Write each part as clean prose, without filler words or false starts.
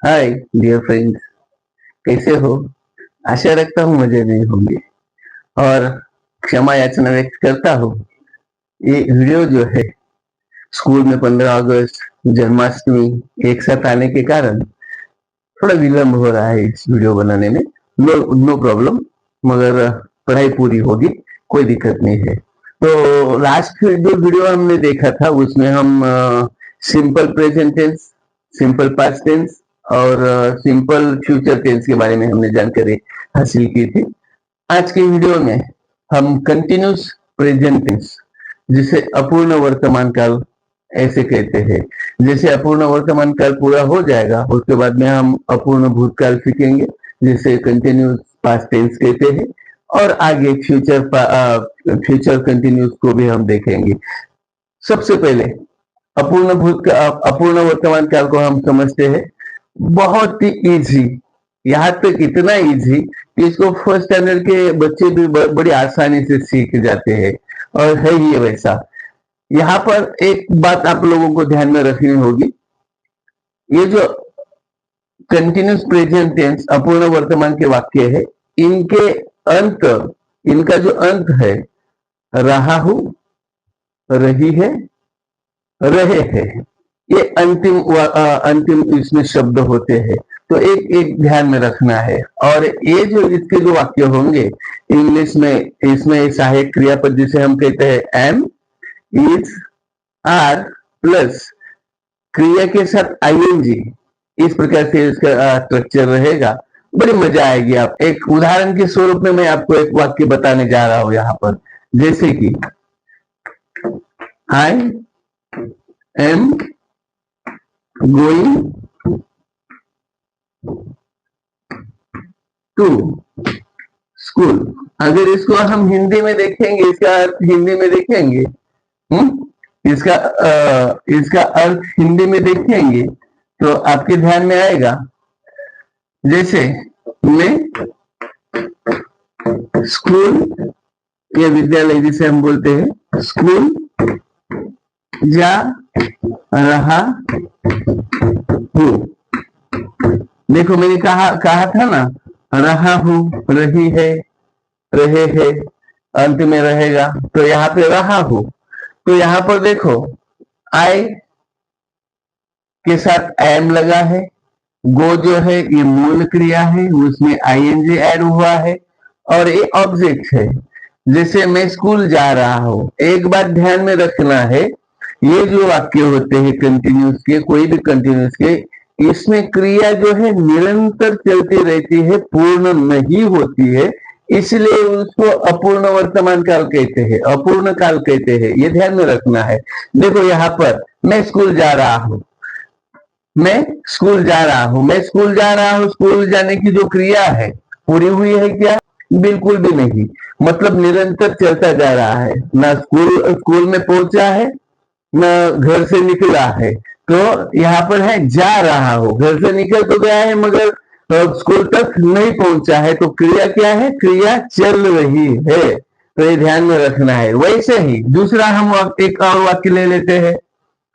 Hi dear friends, कैसे हो? आशा रखता हूँ मजे में होंगे और क्षमा याचना व्यक्त करता हूँ। ये वीडियो जो है स्कूल में 15 अगस्त, जन्माष्टमी एक साथ आने के कारण थोड़ा विलम्ब हो रहा है इस वीडियो बनाने में। नो नो प्रॉब्लम, मगर पढ़ाई पूरी होगी, कोई दिक्कत नहीं है। तो लास्ट जो वीडियो हमने देखा था उसमें हम simple present tense, simple past tense और सिंपल फ्यूचर टेंस के बारे में हमने जानकारी हासिल की थी। आज की वीडियो में हम कंटिन्यूस प्रेजेंट टेंस, जिसे अपूर्ण वर्तमान काल ऐसे कहते हैं। जैसे अपूर्ण वर्तमान काल पूरा हो जाएगा उसके बाद में हम अपूर्ण भूतकाल सीखेंगे, जिसे कंटिन्यूस पास्ट टेंस कहते हैं। और आगे फ्यूचर कंटिन्यूस को भी हम देखेंगे। सबसे पहले अपूर्ण वर्तमान काल को हम समझते हैं। बहुत ही इजी, यहाँ तक इतना इजी कि इसको फर्स्ट स्टैंडर्ड के बच्चे भी बड़ी आसानी से सीख जाते हैं और है ही वैसा। यहाँ पर एक बात आप लोगों को ध्यान में रखनी होगी। ये जो कंटिन्यूस प्रेजेंट टेंस अपूर्ण वर्तमान के वाक्य है, इनके अंत, इनका जो अंत है, रहा हूं, रही है, रहे हैं, ये अंतिम इसमें शब्द होते हैं। तो एक एक ध्यान में रखना है। और ये जो इसके जो वाक्य होंगे इंग्लिश में, इसमें सहायक क्रियापद जिसे हम कहते हैं एम, इज, आर प्लस क्रिया के साथ आईएनजी, इस प्रकार से इसका स्ट्रक्चर रहेगा। बड़ी मजा आएगी। आप एक उदाहरण के स्वरूप में मैं आपको एक वाक्य बताने जा रहा हूं यहाँ पर। जैसे कि I am going to school. अगर इसको हम हिंदी में देखेंगे, इसका अर्थ हिंदी में देखेंगे, इसका अर्थ हिंदी में देखेंगे तो आपके ध्यान में आएगा। जैसे मैं स्कूल या विद्यालय जिसे हम बोलते हैं, स्कूल जा रहा हूँ। देखो मैंने कहा था ना, रहा हूँ, रही है, रहे है, अंत में रहेगा। तो यहाँ पे रहा हूँ, तो यहाँ पर देखो आई के साथ एम लगा है। गो जो है ये मूल क्रिया है, उसमें आईएनजी ऐड हुआ है और ये ऑब्जेक्ट है। जैसे मैं स्कूल जा रहा हूं, एक बात ध्यान में रखना है, ये जो वाक्य होते हैं कंटिन्यूस के, कोई भी कंटिन्यूस के, इसमें क्रिया जो है निरंतर चलती रहती है, पूर्ण नहीं होती है, इसलिए उसको अपूर्ण वर्तमान काल कहते हैं, अपूर्ण काल कहते हैं। ये ध्यान में रखना है। देखो यहाँ पर मैं स्कूल जा रहा हूं, मैं स्कूल जा रहा हूं, मैं स्कूल जा रहा हूं, स्कूल जाने की जो क्रिया है पूरी हुई है क्या? बिल्कुल भी नहीं। मतलब निरंतर चलता जा रहा है, ना स्कूल में पहुंचा है, ना घर से निकला है। तो यहाँ पर है जा रहा हो, घर से निकल तो गया है मगर स्कूल तक नहीं पहुंचा है। तो क्रिया क्या है? क्रिया चल रही है। तो ये ध्यान में रखना है। वैसे ही दूसरा हम एक और वाक्य ले लेते हैं।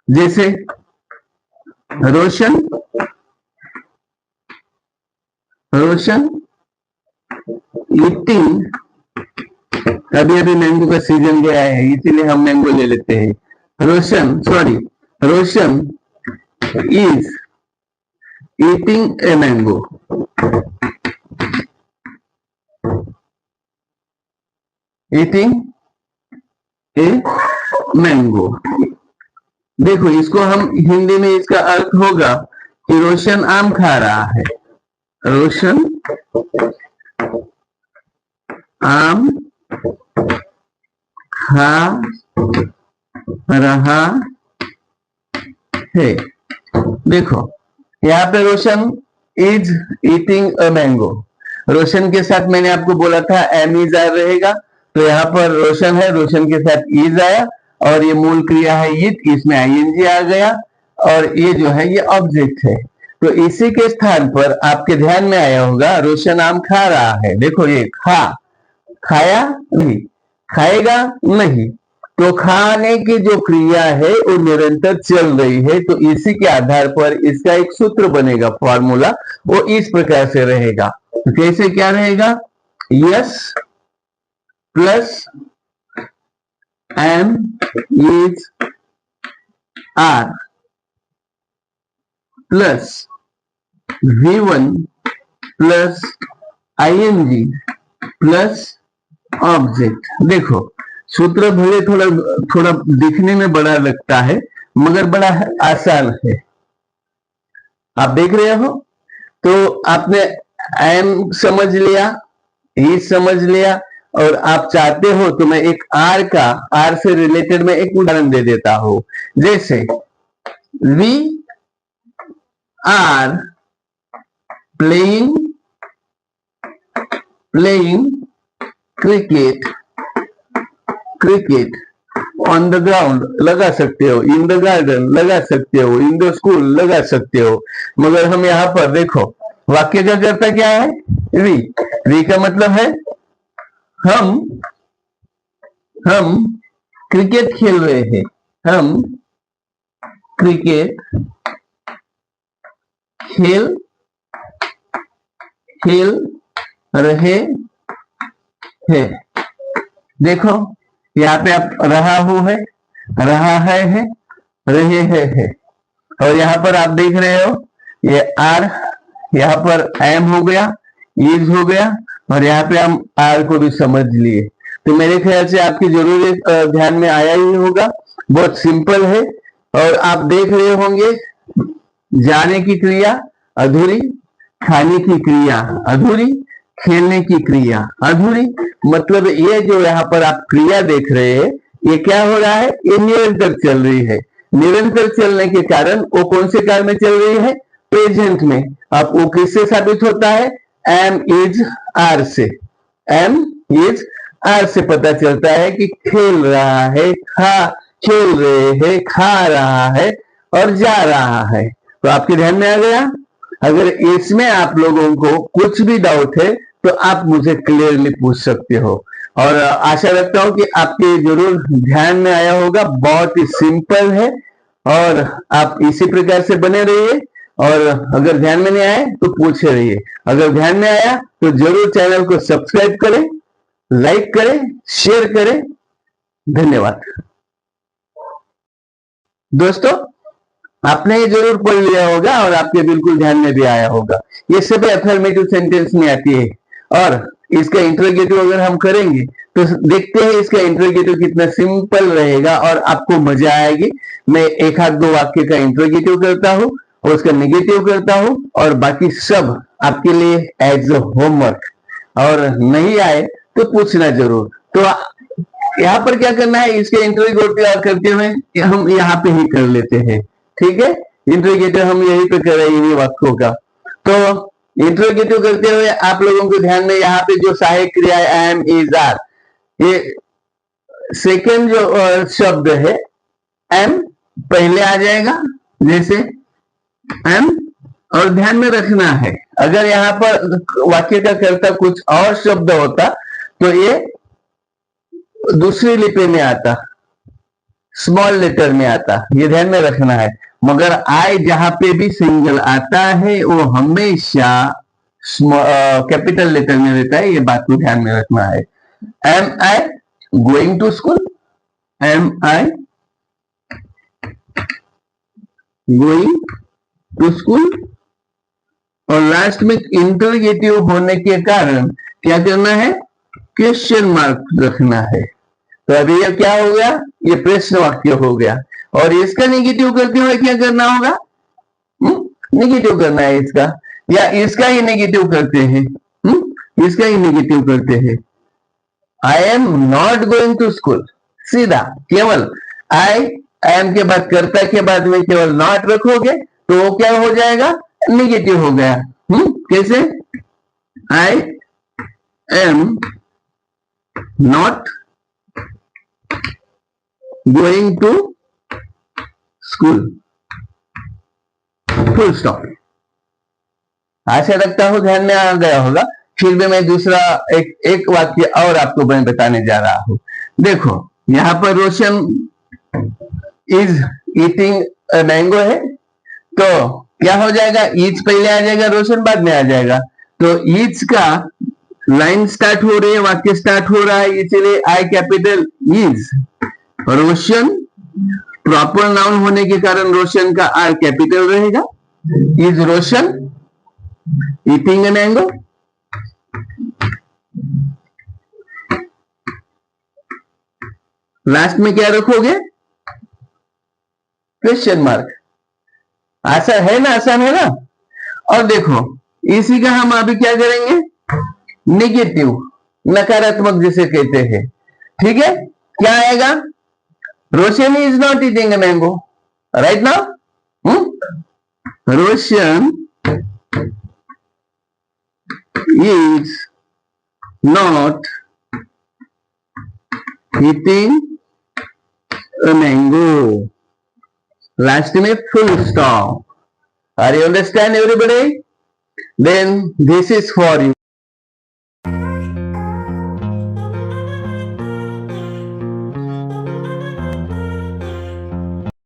जैसे रोशन रोशन ईटिंग, अभी अभी मैंगो का सीजन गया है इसीलिए हम मैंगो ले लेते हैं। Roshan is eating a mango. Eating a mango. देखो इसको हम हिंदी में, इसका अर्थ होगा कि रोशन आम खा रहा है। रोशन आम खा रहा है। देखो यहाँ पे रोशन इज ईटिंग अ मैंगो, रोशन के साथ मैंने आपको बोला था एम इज आर रहेगा। तो यहाँ पर रोशन है, रोशन के साथ इज आया और ये मूल क्रिया है ईट, इसमें आईएनजी आ गया और ये जो है ये ऑब्जेक्ट है। तो इसी के स्थान पर आपके ध्यान में आया होगा रोशन आम खा रहा है। देखो ये खाया नहीं, खाएगा नहीं, तो खाने की जो क्रिया है वो निरंतर चल रही है, तो इसी के आधार पर इसका एक सूत्र बनेगा, फॉर्मूला वो इस प्रकार से रहेगा। तो कैसे क्या रहेगा? S plus am is are plus V1 plus ING plus object. देखो सूत्र भले थोड़ा थोड़ा दिखने में बड़ा लगता है मगर बड़ा आसान है। आप देख रहे हो, तो आपने एम समझ लिया, ई समझ लिया, और आप चाहते हो तो मैं एक आर से रिलेटेड में एक उदाहरण दे देता हूं। जैसे we are playing cricket on the ground लगा सकते हो, इन द गार्डन लगा सकते हो, इन द स्कूल लगा सकते हो, मगर हम यहाँ पर देखो वाक्य का कर्ता क्या है? वी का मतलब है हम क्रिकेट खेल रहे हैं, हम क्रिकेट खेल रहे हैं। देखो यहाँ पे आप रहा है, रहे है, और यहाँ पर आप देख रहे हो ये आर, यहाँ पर एम हो गया, इज हो गया, और यहाँ पे हम आर को भी समझ लिए। तो मेरे ख्याल से आपकी जरूर ध्यान में आया ही होगा, बहुत सिंपल है। और आप देख रहे होंगे जाने की क्रिया अधूरी, खाने की क्रिया अधूरी, खेलने की क्रिया अधूरी। मतलब ये जो यहाँ पर आप क्रिया देख रहे हैं ये क्या हो रहा है? ये निरंतर चल रही है। निरंतर चलने के कारण वो कौन से काल में चल रही है? प्रेजेंट में। अब वो किससे साबित होता है? एम इज आर से। एम इज आर से पता चलता है कि खेल रहा है, खेल रहे हैं, खा रहा है और जा रहा है। तो आपके ध्यान में आ गया? अगर इसमें आप लोगों को कुछ भी डाउट है तो आप मुझे क्लियरली पूछ सकते हो, और आशा रखता हूं कि आपके जरूर ध्यान में आया होगा। बहुत ही सिंपल है और आप इसी प्रकार से बने रहिए, और अगर ध्यान में नहीं आए तो पूछे रहिए। अगर ध्यान में आया तो जरूर चैनल को सब्सक्राइब करें, लाइक करें, शेयर करें। धन्यवाद दोस्तों, आपने ये जरूर पढ़ लिया होगा और आपके बिल्कुल ध्यान में भी आया होगा। ये सब अफर्मेटिव सेंटेंस में आती है, और इसका इंटरोगेटिव अगर हम करेंगे तो देखते हैं इसका इंटरोगेटिव कितना सिंपल रहेगा और आपको मजा आएगी। मैं एक आध दो वाक्य का इंटरोगेटिव करता हूँ और उसका नेगेटिव करता हूँ, और बाकी सब आपके लिए एज अ होमवर्क, और नहीं आए तो पूछना जरूर। तो यहाँ पर क्या करना है? इसके इंटरोगेटिव करते हुए हम यहाँ पे ही कर लेते हैं, ठीक है? इंटरोगेटिव हम यहीं पे कर रहे हैं इन्हीं वाक्यों का। तो इंटरोगेटिव करते हुए आप लोगों को ध्यान में यहाँ पे जो सहायक क्रिया है एम इज आर, ये सेकेंड जो शब्द है एम पहले आ जाएगा, जैसे एम। और ध्यान में रखना है अगर यहाँ पर वाक्य का कर्ता कुछ और शब्द होता तो ये दूसरी लिपि में आता, स्मॉल लेटर में आता, ये ध्यान में रखना है। मगर आई जहां पे भी सिंगल आता है वो हमेशा कैपिटल लेटर में रहता है, ये बात को ध्यान में रखना है। Am I going to school, am I going to school, और लास्ट में इंटरोगेटिव होने के कारण क्या करना है? क्वेश्चन मार्क रखना है। तो अभी ये क्या हो गया? ये प्रश्न वाक्य हो गया। और इसका नेगेटिव करते हुए क्या करना होगा? नेगेटिव करना है इसका, या इसका ही नेगेटिव करते हैं, इसका ही नेगेटिव करते हैं। I am not going to school, सीधा केवल आई एम के बाद कर्ता के बाद में केवल नॉट रखोगे तो वो क्या हो जाएगा? नेगेटिव हो गया। कैसे? I am not going to school, full stop. आशा रखता हूं ध्यान में आ गया होगा। फिर भी मैं दूसरा एक वाक्य और आपको मैं बताने जा रहा हूं। देखो यहां पर रोशन इज ईटिंग अ मैंगो है, तो क्या हो जाएगा, ईच पहले आ जाएगा, रोशन बाद में आ जाएगा। तो ईच का लाइन स्टार्ट हो रही है, वाक्य स्टार्ट हो रहा है, इसलिए आई capital is. Roshan proper noun होने के कारण रोशन का आर कैपिटल रहेगा। Is Roshan eating a mango. Last में क्या रखोगे, क्वेश्चन मार्क। आसान है ना, आसान है ना। और देखो इसी का हम अभी क्या करेंगे, निगेटिव, नकारात्मक जिसे कहते हैं। ठीक है, क्या आएगा, Roshan is not eating a mango, right now. Roshan is not eating a mango. Last में full stop. Are you understand everybody? Then this is for you.